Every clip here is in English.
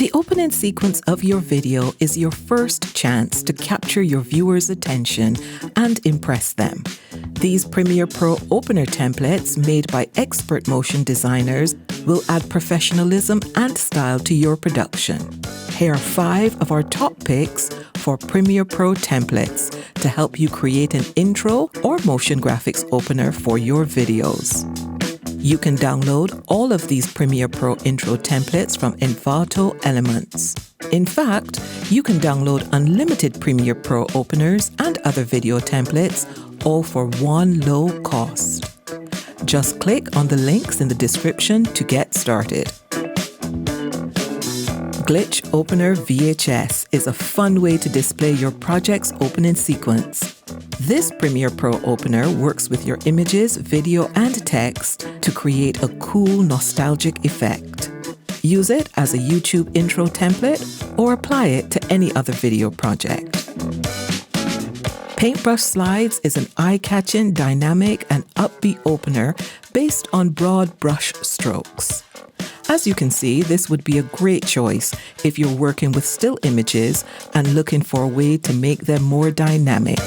The opening sequence of your video is your first chance to capture your viewers' attention and impress them. These Premiere Pro opener templates made by expert motion designers will add professionalism and style to your production. Here are 5 of our top picks for Premiere Pro templates to help you create an intro or motion graphics opener for your videos. You can download all of these Premiere Pro intro templates from Envato Elements. In fact, you can download unlimited Premiere Pro openers and other video templates, all for one low cost. Just click on the links in the description to get started. Glitch Opener VHS is a fun way to display your project's opening sequence. This Premiere Pro opener works with your images, video, and text to create a cool, nostalgic effect. Use it as a YouTube intro template or apply it to any other video project. Paintbrush Slides is an eye-catching, dynamic, and upbeat opener based on broad brush strokes. As you can see, this would be a great choice if you're working with still images and looking for a way to make them more dynamic.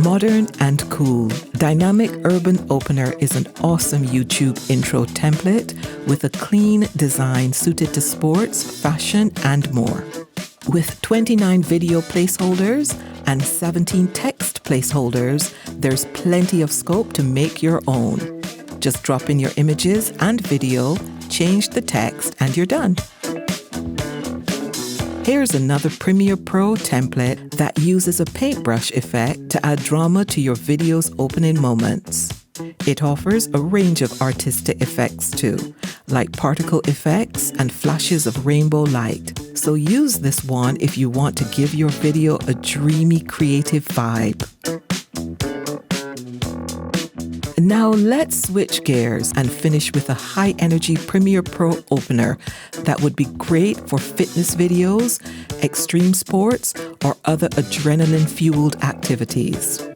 Modern and cool, Dynamic Urban Opener is an awesome YouTube intro template with a clean design suited to sports, fashion, and more. With 29 video placeholders and 17 text placeholders, there's plenty of scope to make your own. Just drop in your images and video, change the text, and you're done. Here's another Premiere Pro template that uses a paintbrush effect to add drama to your video's opening moments. It offers a range of artistic effects too, like particle effects and flashes of rainbow light. So use this one if you want to give your video a dreamy, creative vibe. Now let's switch gears and finish with a high-energy Premiere Pro opener that would be great for fitness videos, extreme sports, or other adrenaline-fueled activities.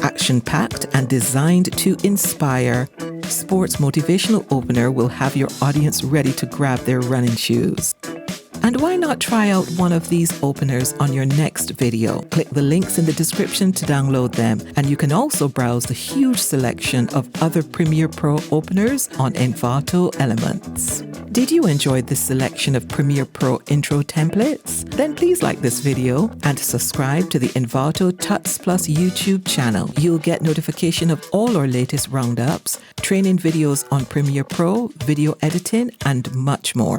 Action-packed and designed to inspire, Sports Motivational Opener will have your audience ready to grab their running shoes. And why not try out one of these openers on your next video? Click the links in the description to download them, and you can also browse the huge selection of other Premiere Pro openers on Envato Elements. Did you enjoy this selection of Premiere Pro intro templates? Then please like this video and subscribe to the Envato Tuts Plus YouTube channel. You'll get notification of all our latest roundups, training videos on Premiere Pro, video editing, and much more.